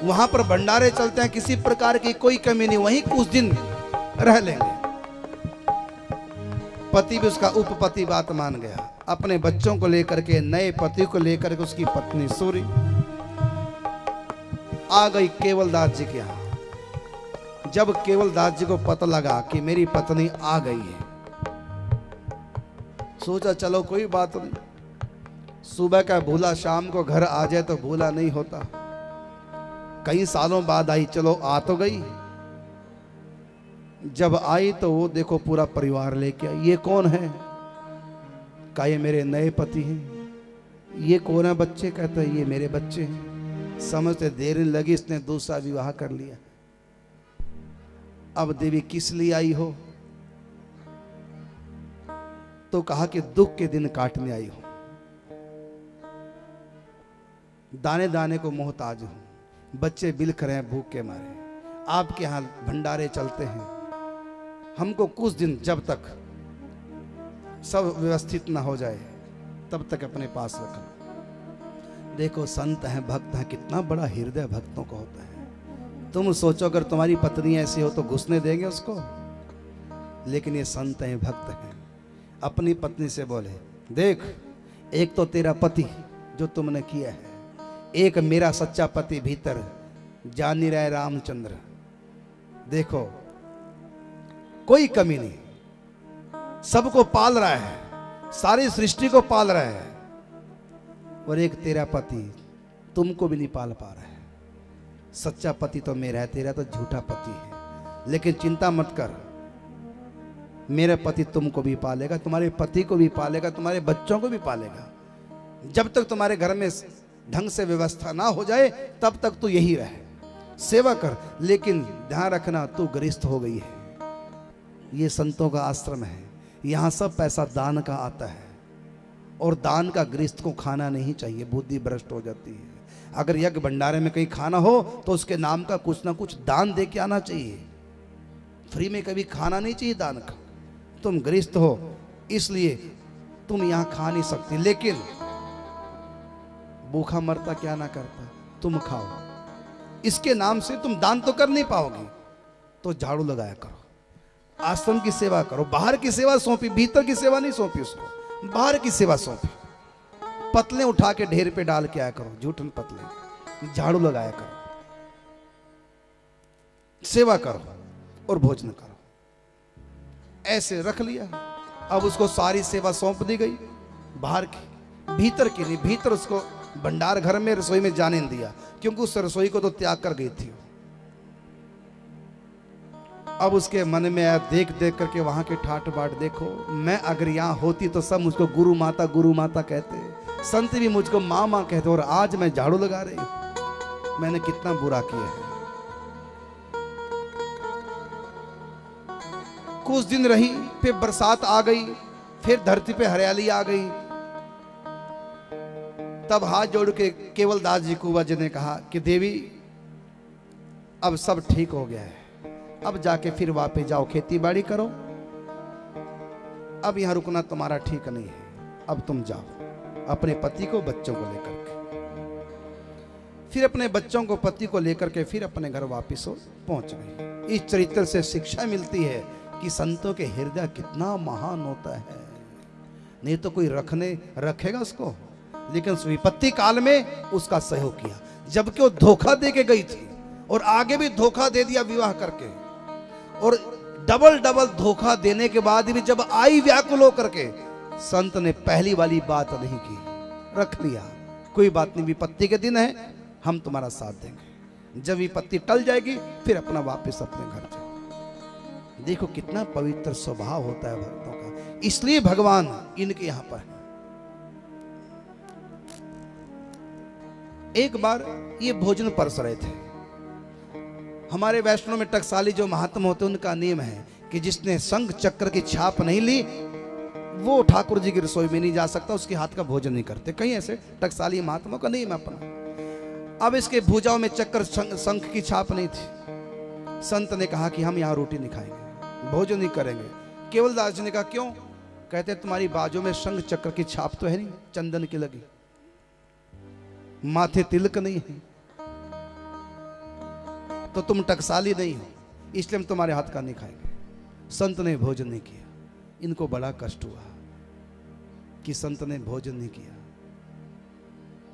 वहां पर भंडारे चलते हैं, किसी प्रकार की कोई कमी नहीं, वहीं कुछ दिन रह लेंगे। पति भी उसका उपपति बात मान गया, अपने बच्चों को लेकर के, नए पति को लेकर के उसकी पत्नी सूरी आ गई केवलदास जी के यहाँ। जब केवलदास जी को पता लगा कि मेरी पत्नी आ गई है, सोचा चलो कोई बात नहीं, सुबह का भूला शाम को घर आ जाए तो भूला नहीं होता। कई सालों बाद आई, चलो आ तो गई। जब आई तो वो देखो पूरा परिवार लेके आई। ये कौन है? कहा ये मेरे नए पति हैं। ये कौन है बच्चे? कहते हैं ये मेरे बच्चे हैं। समझते देर लगी, इसने दूसरा विवाह कर लिया। अब देवी किस लिए आई हो? तो कहा कि दुख के दिन काटने आई हो, दाने दाने को मोहताज हूं, बच्चे बिलख रहे हैं भूख के मारे, आपके यहां भंडारे चलते हैं, हमको कुछ दिन जब तक सब व्यवस्थित ना हो जाए तब तक अपने पास रखना। देखो संत हैं, भक्त हैं, कितना बड़ा हृदय भक्तों का होता है। तुम सोचो अगर तुम्हारी पत्नी ऐसी हो तो घुसने देंगे उसको? लेकिन ये संत हैं, भक्त हैं। अपनी पत्नी से बोले, देख, एक तो तेरा पति जो तुमने किया है, एक मेरा सच्चा पति भीतर जान नहीं रहा है रामचंद्र। देखो कोई कमी नहीं, सबको पाल रहा है, सारी सृष्टि को पाल रहा है, और एक तेरा पति तुमको भी नहीं पाल पा रहा है। सच्चा पति तो मेरा है, तेरा तो झूठा पति है। लेकिन चिंता मत कर, मेरा पति तुमको भी पालेगा, तुम्हारे पति को भी पालेगा, तुम्हारे बच्चों को भी पालेगा। जब तक तुम्हारे घर में ढंग से व्यवस्था ना हो जाए तब तक तू यही रहे, सेवा कर। लेकिन ध्यान रखना, तू गृहस्थ हो गई है। ये संतों का आश्रम है, यहाँ सब पैसा दान का आता है, और दान का गृहस्थ को खाना नहीं चाहिए, बुद्धि भ्रष्ट हो जाती है। अगर यज्ञ भंडारे में कहीं खाना हो तो उसके नाम का कुछ ना कुछ दान दे के आना चाहिए। फ्री में कभी खाना नहीं चाहिए दान का। तुम गृहस्थ हो इसलिए तुम यहां खा नहीं सकती, लेकिन भूखा मरता क्या ना करता, तुम खाओ। इसके नाम से तुम दान तो कर नहीं पाओगी, तो झाड़ू लगाया करो, आश्रम की सेवा करो। बाहर की सेवा सौंपी, भीतर की सेवा नहीं सौंपी उसको, बाहर की सेवा सौंपी। पतले उठा के ढेर पे डाल के आया करो, जूठन पतले, झाड़ू लगाया करो, सेवा करो और भोजन करो। ऐसे रख लिया। अब उसको सारी सेवा सौंप दी गई, बाहर की, भीतर की नहीं। भीतर उसको भंडार घर में रसोई में जाने नहीं दिया, क्योंकि उस रसोई को तो त्याग कर गई थी। अब उसके मन में आया, देख देख करके वहां के ठाट बाट देखो, मैं अगर यहां होती तो सब मुझको गुरु माता कहते, संत भी मुझको माँ माँ कहते, और आज मैं झाड़ू लगा रही हूं। मैंने कितना बुरा किया है। कुछ दिन रही, फिर बरसात आ गई, फिर धरती पे हरियाली आ गई। तब हाथ जोड़ के केवल दास जी कुंवर जी ने कहा कि देवी, अब सब ठीक हो गया है, अब जाके फिर वापस जाओ, खेती बाड़ी करो। अब यहां रुकना तुम्हारा ठीक नहीं है, अब तुम जाओ अपने पति को, बच्चों को लेकर के। फिर अपने बच्चों को, पति को लेकर के फिर अपने घर वापस पहुंच गई। इस चरित्र से शिक्षा मिलती है कि संतों के हृदय कितना महान होता है। नहीं तो कोई रखेगा उसको, लेकिन विपत्ति काल में उसका सहयोग किया। जबकि वो धोखा दे के गई थी और आगे भी धोखा दे दिया विवाह करके, और डबल डबल धोखा देने के बाद भी जब आई व्याकुल होकर के, संत ने पहली वाली बात नहीं की, रख लिया। कोई बात नहीं, विपत्ति के दिन है, हम तुम्हारा साथ देंगे। जब विपत्ति टल जाएगी फिर अपना वापस अपने घर जाओ। देखो कितना पवित्र स्वभाव होता है भक्तों का, इसलिए भगवान इनके यहां पर है। एक बार ये भोजन परस रहे थे। हमारे वैष्णव में टकसाली जो महात्मा होते हैं, उनका नियम है कि जिसने शंख चक्र की छाप नहीं ली वो ठाकुर जी की रसोई में नहीं जा सकता, उसके हाथ का भोजन नहीं करते। कहीं ऐसे टकसाली महात्मा का नियम है अपना। अब इसके भुजाओं में चक्र शंख की छाप नहीं थी। संत ने कहा कि हम यहाँ रोटी नहीं खाएंगे, भोजन नहीं करेंगे। केवल दास जी ने कहा क्यों? कहते तुम्हारी बाजू में शंख चक्र की छाप तो है नहीं, चंदन की लगी, माथे तिलक नहीं है, तो तुम टकसाली नहीं हो, इसलिए हम तुम्हारे हाथ का नहीं खाएंगे। संत ने भोजन नहीं किया। इनको बड़ा कष्ट हुआ कि संत ने भोजन नहीं किया।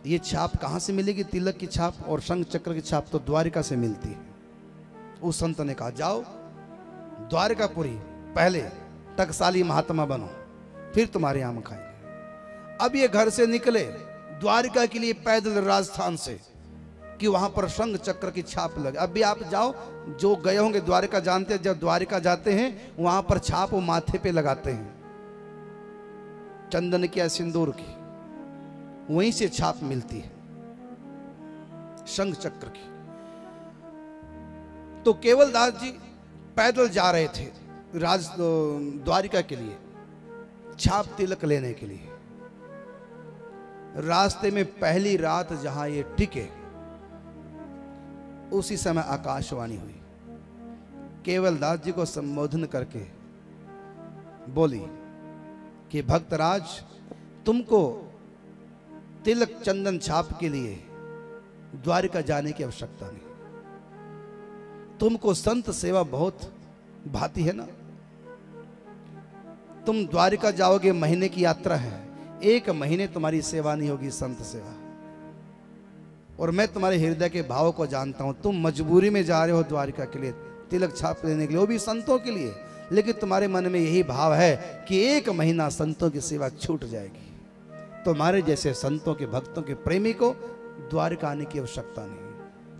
ये छाप कहां से मिलेगी? तिलक की छाप और शंख चक्र की छाप तो द्वारिका से मिलती है। उस संत ने कहा जाओ द्वारिकापुरी, पहले टकसाली महात्मा बनो, फिर तुम्हारे यहां खाएंगे। अब ये घर से निकले द्वारिका के लिए पैदल राजस्थान से, कि वहां पर शंख चक्र की छाप लगे। अब भी आप जाओ, जो गए होंगे द्वारिका जानते हैं, जब द्वारिका जाते हैं वहां पर छाप वो माथे पे लगाते हैं, चंदन की या सिंदूर की, वहीं से छाप मिलती है शंख चक्र की। तो केवल दास जी पैदल जा रहे थे द्वारिका के लिए, छाप तिलक लेने के लिए। रास्ते में पहली रात जहां ये टिके, उसी समय आकाशवाणी हुई। केवल दास जी को संबोधन करके बोली कि भक्तराज, तुमको तिलक चंदन छाप के लिए द्वारिका जाने की आवश्यकता नहीं, तुमको संत सेवा बहुत भाती है ना, तुम द्वारिका जाओगे, महीने की यात्रा है, 1 महीने तुम्हारी सेवा नहीं होगी, संत सेवा। और मैं तुम्हारे हृदय के भाव को जानता हूं। तुम मजबूरी में जा रहे हो द्वारिका के लिए, तिलक छाप लेने के लिए, वो भी संतों के लिए, लेकिन तुम्हारे मन में यही भाव है कि 1 महीना संतों की सेवा छूट जाएगी। तुम्हारे जैसे संतों के, भक्तों के प्रेमी को द्वारिका आने की आवश्यकता नहीं।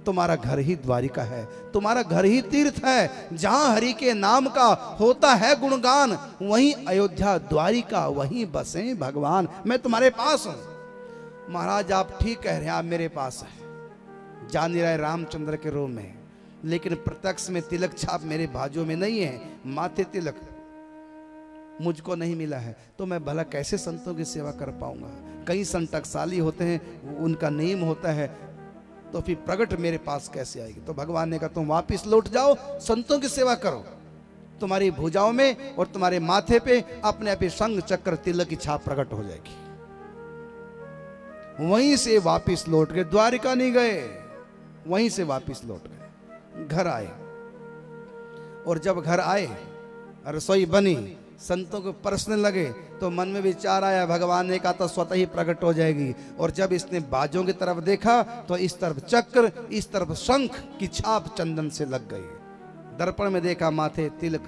तुम्हारा घर ही द्वारिका है, तुम्हारा घर ही तीर्थ है। जहां हरि के नाम का होता है गुणगान, वहीं अयोध्या द्वारिका, वहीं बसे भगवान। मैं तुम्हारे पास हूं। महाराज आप ठीक कह रहे हैं, आप मेरे पास है, जान नहीं रहे रामचंद्र के रूप में, लेकिन प्रत्यक्ष में तिलक छाप मेरे भाजों में नहीं है, माथे तिलक मुझको नहीं मिला है, तो मैं भला कैसे संतों की सेवा कर पाऊंगा। कई संत टकसाली होते हैं, उनका नियम होता है, तो फिर प्रगट मेरे पास कैसे आएगी। तो भगवान ने कहा तुम वापिस लौट जाओ, संतों की सेवा करो। तुम्हारी भुजाओं में और तुम्हारे माथे पे अपने आप शंख चक्र तिलक की छाप प्रकट हो जाएगी। वहीं से वापिस लौट गए, द्वारिका नहीं गए, वहीं से वापिस लौट गए, घर आए। और जब घर आए, रसोई बनी, संतों को परसने लगे, तो मन में विचार आया, भगवान ने कहा तो स्वतः ही प्रकट हो जाएगी। और जब इसने बाजों की तरफ देखा तो इस तरफ चक्र, इस तरफ शंख की छाप चंदन से लग गई। दर्पण में देखा, माथे तिलक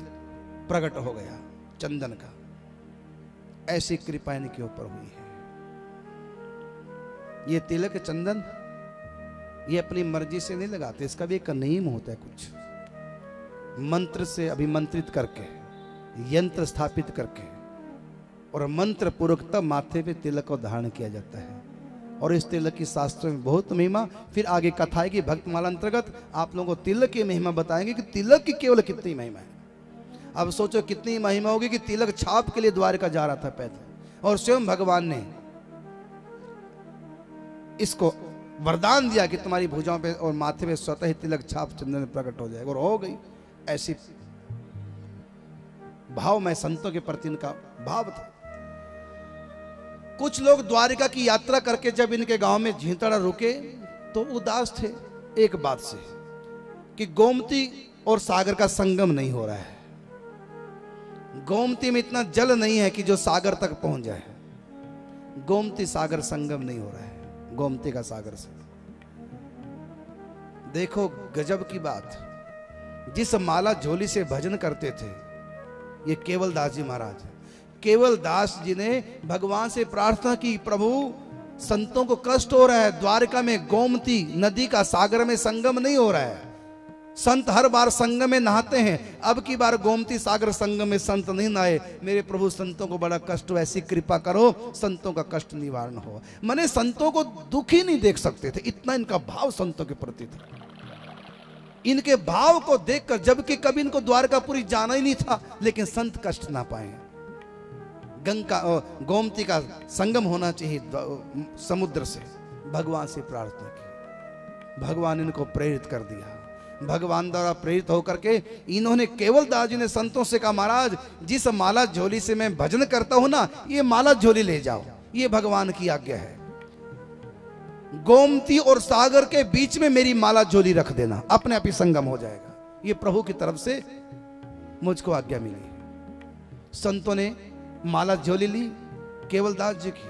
प्रकट हो गया चंदन का। ऐसी कृपा इनके ऊपर हुई है। ये तिलक चंदन ये अपनी मर्जी से नहीं लगाते, इसका भी एक नियम होता है। कुछ मंत्र से अभिमंत्रित करके, यंत्र स्थापित करके और मंत्र पूर्वक तब माथे पे तिलक को धारण किया जाता है। और इस तिलक की शास्त्रों में बहुत महिमा। फिर आगे कथा है कि भक्तमाला अंतर्गत आप लोगों को तिलक की महिमा बताएंगे कि तिलक की केवल कितनी महिमा है। अब सोचो कितनी महिमा होगी कि तिलक छाप के लिए द्वारिका जा रहा था पैदल, और स्वयं भगवान ने इसको वरदान दिया कि तुम्हारी भुजाओं पे और माथे पे स्वतः ही तिलक छाप चंदन में प्रकट हो जाएगा। और हो गई। ऐसी भाव में संतों के प्रति इनका भाव था। कुछ लोग द्वारिका की यात्रा करके जब इनके गांव में झींतड़ा रुके तो उदास थे एक बात से कि गोमती और सागर का संगम नहीं हो रहा है। गोमती में इतना जल नहीं है कि जो सागर तक पहुंच जाए। गोमती सागर संगम नहीं हो रहा है गोमती का सागर से। देखो गजब की बात, जिस माला झोली से भजन करते थे ये केवल दास जी महाराज। केवल दास जी ने भगवान से प्रार्थना की, प्रभु संतों को कष्ट हो रहा है, द्वारका में गोमती नदी का सागर में संगम नहीं हो रहा है। संत हर बार संगम में नहाते हैं, अब की बार गोमती सागर संगम में संत नहीं नहाए। मेरे प्रभु संतों को बड़ा कष्ट हो, ऐसी कृपा करो संतों का कष्ट निवारण हो। मैंने संतों को दुखी नहीं देख सकते थे, इतना इनका भाव संतों के प्रति था। इनके भाव को देखकर, जबकि कभी इनको द्वारकापुरी जाना ही नहीं था, लेकिन संत कष्ट ना पाए। गंगा गोमती का संगम होना चाहिए समुद्र से, भगवान से प्रार्थना की। भगवान इनको प्रेरित कर दिया। भगवान द्वारा प्रेरित होकर के इन्होंने, केवल दास जी ने संतों से कहा, महाराज जिस माला झोली से मैं भजन करता हूं ना, ये माला झोली ले जाओ, ये भगवान की आज्ञा है। गोमती और सागर के बीच में मेरी माला झोली रख देना, अपने आप ही संगम हो जाएगा। ये प्रभु की तरफ से मुझको आज्ञा मिली। संतों ने माला झोली ली केवल दास जी की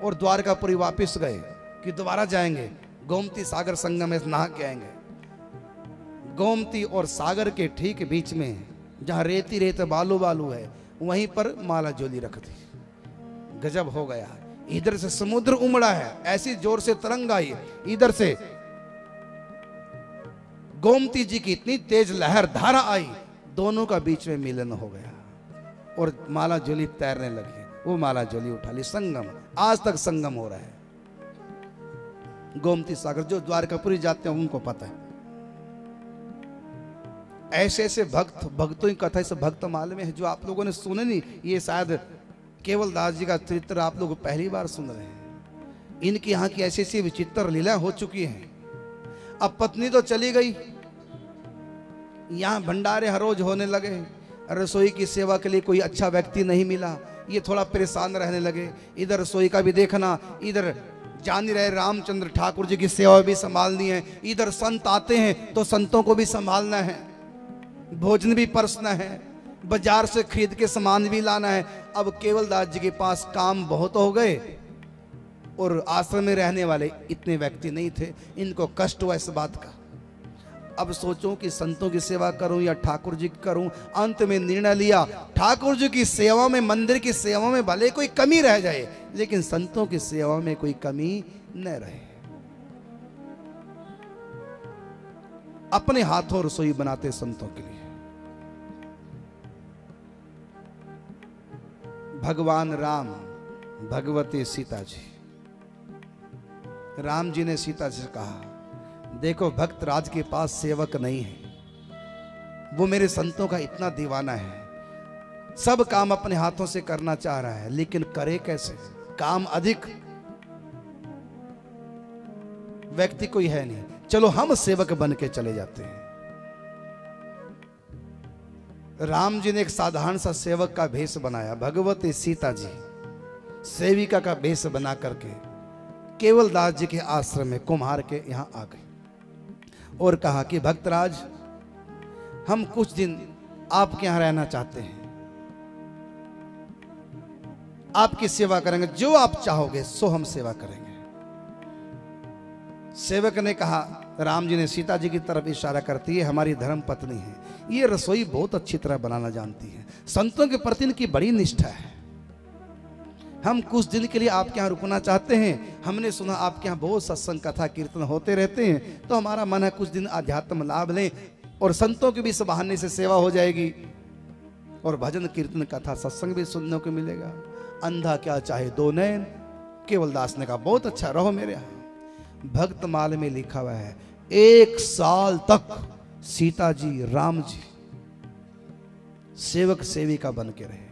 और द्वारकापुरी वापस गए कि दोबारा जाएंगे, गोमती सागर संगम में नहा के आएंगे। गोमती और सागर के ठीक बीच में जहां रेती रेत बालू बालू है, वहीं पर माला झोली रख दी। गजब हो गया। इधर से समुद्र उमड़ा है, ऐसी जोर से तरंग आई, इधर से गोमती जी की इतनी तेज लहर धारा आई, दोनों का बीच में मिलन हो गया और माला झोली तैरने लगी। वो माला झोली उठा ली। संगम, आज तक संगम हो रहा है गोमती सागर। जो द्वारकापुरी जाते हैं उनको पता है। ऐसे ऐसे भक्तों की कथा इस भक्तमाला में है जो आप लोगों ने सुने नहीं। ये शायद केवल दास जी का चरित्र आप लोग पहली बार सुन रहे हैं। इनकी यहाँ की ऐसी ऐसी विचित्र लीला हो चुकी हैं। अब पत्नी तो चली गई, यहाँ भंडारे हर रोज होने लगे, रसोई की सेवा के लिए कोई अच्छा व्यक्ति नहीं मिला, ये थोड़ा परेशान रहने लगे। इधर रसोई का भी देखना, इधर जान ही रहे रामचंद्र ठाकुर जी की सेवा भी संभालनी है, इधर संत आते हैं तो संतों को भी संभालना है, भोजन भी परसना है, बाजार से खरीद के सामान भी लाना है। अब केवलदास जी के पास काम बहुत हो गए और आश्रम में रहने वाले इतने व्यक्ति नहीं थे। इनको कष्ट हुआ इस बात का। अब सोचूं कि संतों की सेवा करूं या ठाकुर जी की करूं। अंत में निर्णय लिया ठाकुर जी की सेवा में, मंदिर की सेवा में भले कोई कमी रह जाए, लेकिन संतों की सेवा में कोई कमी न रहे। अपने हाथों रसोई बनाते संतों के लिए। भगवान राम, भगवती सीता जी। राम जी ने सीता जी से कहा, देखो भक्त राज के पास सेवक नहीं है, वो मेरे संतों का इतना दीवाना है, सब काम अपने हाथों से करना चाह रहा है, लेकिन करे कैसे? काम अधिक, व्यक्ति कोई है नहीं, चलो हम सेवक बन के चले जाते हैं। राम जी ने एक साधारण सा सेवक का भेष बनाया। भगवती सीता जी सेविका का भेष बना करके केवलदास जी के आश्रम में कुम्हार के यहां आ गई और कहा कि भक्तराज, हम कुछ दिन आपके यहां रहना चाहते हैं, आपकी सेवा करेंगे, जो आप चाहोगे सो हम सेवा करेंगे। सेवक ने कहा, राम जी ने सीता जी की तरफ इशारा करती है, हमारी धर्म पत्नी है, ये रसोई बहुत अच्छी तरह बनाना जानती है, संतों के प्रति इनकी बड़ी निष्ठा है, हम कुछ दिन के लिए आपके यहाँ रुकना चाहते हैं। हमने सुना आपके यहाँ बहुत सत्संग कथा कीर्तन होते रहते हैं, तो हमारा मन है कुछ दिन आध्यात्म लाभ लें और संतों की भी इस बहाने से सेवा हो जाएगी और भजन कीर्तन कथा सत्संग भी सुनने को मिलेगा। अंधा क्या चाहे दो नयन। केवलदास ने कहा, बहुत अच्छा, रहो मेरे यहाँ। भक्तमाल में लिखा हुआ है 1 साल तक सीता जी, राम जी सेवक सेविका बन के रहे।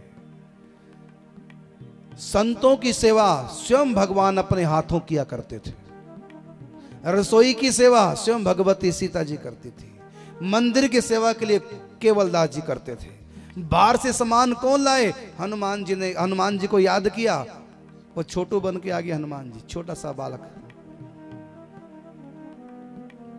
संतों की सेवा स्वयं भगवान अपने हाथों किया करते थे। रसोई की सेवा स्वयं भगवती सीता जी करती थी। मंदिर की सेवा के लिए केवलदास जी करते थे। बाहर से सामान कौन लाए? हनुमान जी ने। हनुमान जी को याद किया, वो छोटू बन के आ गया हनुमान जी, छोटा सा बालक।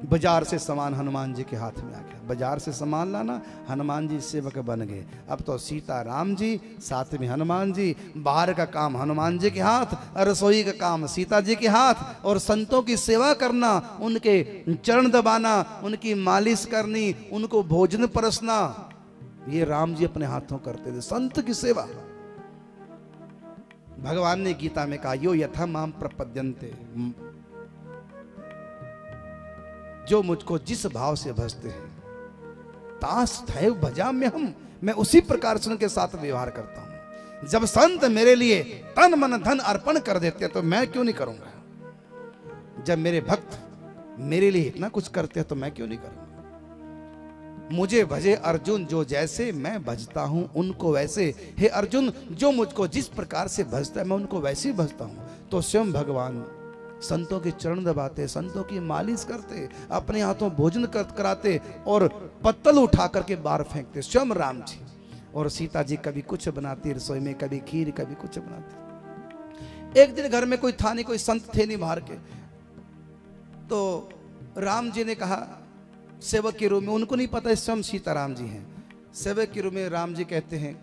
बाजार से सामान हनुमान जी के हाथ में आ गया। बाजार से सामान लाना, हनुमान जी सेवक बन गए। अब तो सीता राम जी, साथ में हनुमान जी। बाहर का काम हनुमान जी के हाथ, रसोई का काम सीता जी के हाथ, और संतों की सेवा करना, उनके चरण दबाना, उनकी मालिश करनी, उनको भोजन परसना, ये राम जी अपने हाथों करते थे। संत की सेवा। भगवान ने गीता में कहा, यो यथा माम प्रपद्यन्ते, जो मुझको जिस भाव से भजते हैं, तास थैव भजाम्य हम, मैं उसी प्रकार से उनके साथ व्यवहार करता हूं। जब संत मेरे लिए तन मन धन अर्पण कर देते हैं तो मैं क्यों नहीं करूंगा? जब मेरे भक्त मेरे लिए इतना कुछ करते हैं तो मैं क्यों नहीं करूंगा? मुझे भजे अर्जुन जो जैसे, मैं भजता हूं उनको वैसे। हे अर्जुन, जो मुझको जिस प्रकार से भजता है मैं उनको वैसे ही भजता हूं। तो स्वयं भगवान संतों के चरण दबाते, संतों की मालिश करते, अपने हाथों भोजन कराते और पत्तल उठा करके बाहर फेंकते, स्वयं राम जी। और सीता जी कभी कुछ बनाती रसोई में, कभी खीर, कभी कुछ बनाती। एक दिन घर में कोई था नहीं, कोई संत थे नहीं बाहर के, तो राम जी ने कहा सेवक के रूप में, उनको नहीं पता स्वयं सीताराम जी हैं। सेवक के रूप में राम जी कहते हैं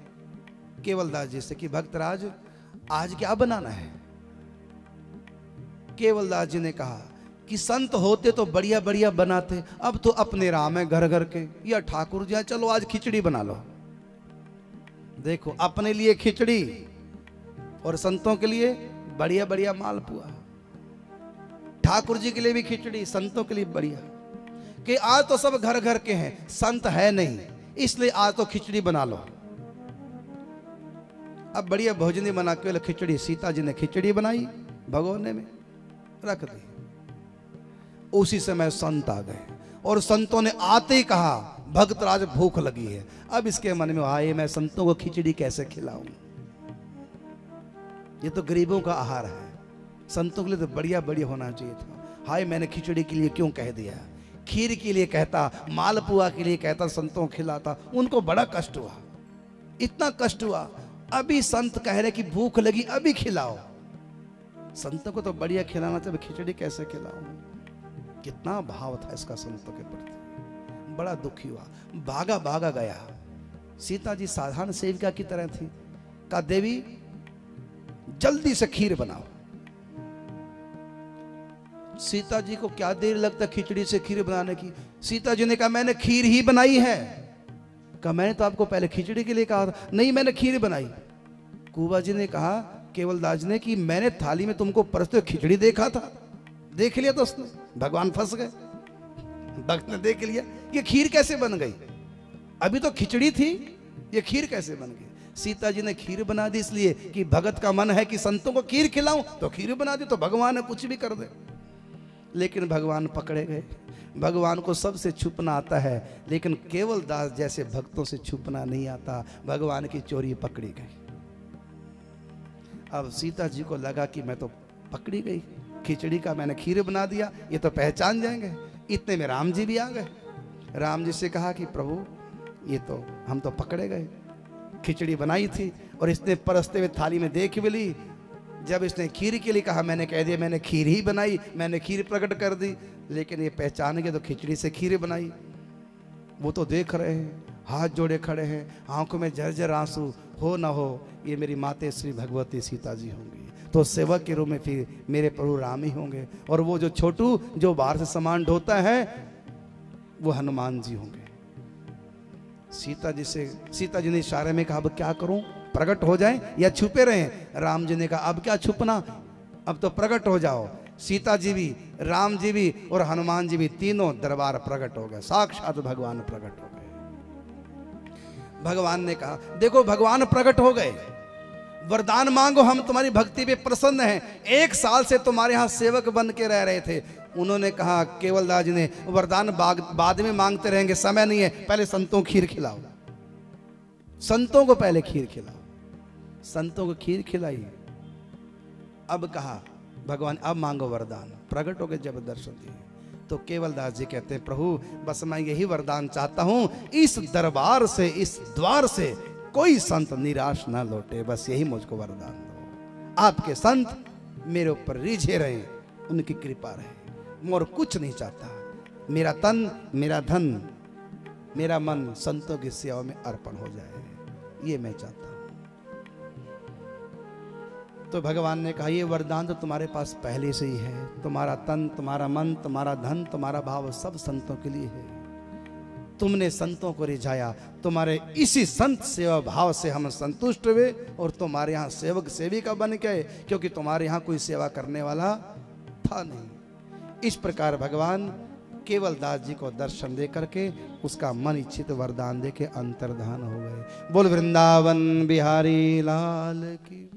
केवलदास जी से कि भक्तराज, आज क्या बनाना है? केवलदास जी ने कहा कि संत होते तो बढ़िया बढ़िया बनाते, अब तो अपने राम है घर घर के, या ठाकुर जी, चलो आज खिचड़ी बना लो। देखो, अपने लिए खिचड़ी और संतों के लिए बढ़िया बढ़िया मालपुआ। ठाकुर जी के लिए भी खिचड़ी, संतों के लिए बढ़िया। कि आज तो सब घर घर के हैं, संत है नहीं, इसलिए आज तो खिचड़ी बना लो। अब बढ़िया भोजनी बना के खिचड़ी, सीता जी ने खिचड़ी बनाई, भगोने में रख दी। उसी समय संत आ गए और संतों ने आते ही कहा, भक्तराज भूख लगी है। अब इसके मन में आए, मैं संतों को खिचड़ी कैसे खिलाऊं? ये तो गरीबों का आहार है, संतों के लिए तो बढ़िया बढ़िया होना चाहिए था। हाय, मैंने खिचड़ी के लिए क्यों कह दिया? खीर के लिए कहता, मालपुआ के लिए कहता, संतों को खिलाता। उनको बड़ा कष्ट हुआ, इतना कष्ट हुआ। अभी संत कह रहे कि भूख लगी, अभी खिलाओ। संतों को तो बढ़िया खिलाना चाहिए, खिचड़ी कैसे खिलाऊं? कितना भाव था इसका संतों के प्रति। बड़ा दुखी हुआ, भागा भागा गया। सीता जी साधारण सेविका की तरह थी, कहा देवी जल्दी से खीर बनाओ। सीता जी को क्या देर लगता खिचड़ी से खीर बनाने की। सीता जी ने कहा मैंने खीर ही बनाई है। कहा मैंने तो आपको पहले खिचड़ी के लिए कहा था। नहीं मैंने खीर बनाई। कुबा जी ने कहा केवलदास ने कि मैंने थाली में तुमको परसते खिचड़ी देखा था। देख लिया तो उसने, भगवान फंस गए। भक्त ने देख लिया ये खीर कैसे बन गई, अभी तो खिचड़ी थी, ये खीर कैसे बन गई। सीता जी ने खीर बना दी इसलिए कि भगत का मन है कि संतों को खीर खिलाऊं, तो खीर बना दी, तो भगवान है कुछ भी कर दे। लेकिन भगवान पकड़े गए। भगवान को सबसे छुपना आता है, लेकिन केवल दास जैसे भक्तों से छुपना नहीं आता। भगवान की चोरी पकड़ी गई। अब सीता जी को लगा कि मैं तो पकड़ी गई, खिचड़ी का मैंने खीर बना दिया, ये तो पहचान जाएंगे। इतने में राम जी भी आ गए। राम जी से कहा कि प्रभु ये तो हम तो पकड़े गए, खिचड़ी बनाई थी और इसने परसते हुए थाली में देख भी ली। जब इसने खीर के लिए कहा मैंने कह दिया मैंने खीर ही बनाई, मैंने खीर प्रकट कर दी, लेकिन ये पहचान गए तो खिचड़ी से खीर बनाई। वो तो देख रहे हैं, हाथ जोड़े खड़े हैं, आंखों में जर्जर आंसू। हो ना हो ये मेरी माते श्री भगवती सीता जी होंगी, तो सेवक के रूप में फिर मेरे प्रभु राम ही होंगे, और वो जो छोटू जो बाहर से सामान ढोता है वो हनुमान जी होंगे। सीता जी ने इशारे में कहा अब क्या करूं, प्रकट हो जाएं या छुपे रहें। राम जी ने कहा अब क्या छुपना, अब तो प्रकट हो जाओ। सीता जी भी, राम जी भी और हनुमान जी भी, तीनों दरबार प्रकट हो गए, साक्षात भगवान प्रकट हो गए। भगवान ने कहा देखो भगवान प्रकट हो गए, वरदान मांगो, हम तुम्हारी भक्ति पे प्रसन्न हैं। 1 साल से तुम्हारे यहाँ सेवक बन के रह रहे थे। उन्होंने कहा केवलदास जी ने वरदान बाद में मांगते रहेंगे, समय नहीं है, पहले संतों को खीर खिलाओ, संतों को पहले खीर खिलाओ। संतों को खीर खिलाई। अब कहा भगवान अब मांगो वरदान। प्रकट हो गए जब दर्शन दिए तो केवलदास जी कहते हैं प्रभु बस मैं यही वरदान चाहता हूं, इस दरबार से, इस द्वार से कोई संत निराश ना लौटे, बस यही मुझको वरदान दो। आपके संत मेरे ऊपर रिझे रहे, उनकी कृपा रहे, मैं और कुछ नहीं चाहता। मेरा तन, मेरा धन, मेरा मन संतों की सेवा में अर्पण हो जाए, ये मैं चाहता हूं। तो भगवान ने कहा ये वरदान तो तुम्हारे पास पहले से ही है, तुम्हारा तन, तुम्हारा मन, तुम्हारा धन, तुम्हारा भाव सब संतों के लिए है। तुमने संतों को रिझाया, तुम्हारे इसी संत सेवा भाव से हम संतुष्ट हुए और तुम्हारे यहाँ सेवक सेविका बन गए, क्योंकि तुम्हारे यहाँ कोई सेवा करने वाला था नहीं। इस प्रकार भगवान केवलदास जी को दर्शन दे करके उसका मन इच्छित वरदान दे के अंतर्धान हो गए। बोल वृंदावन बिहारी लाल की।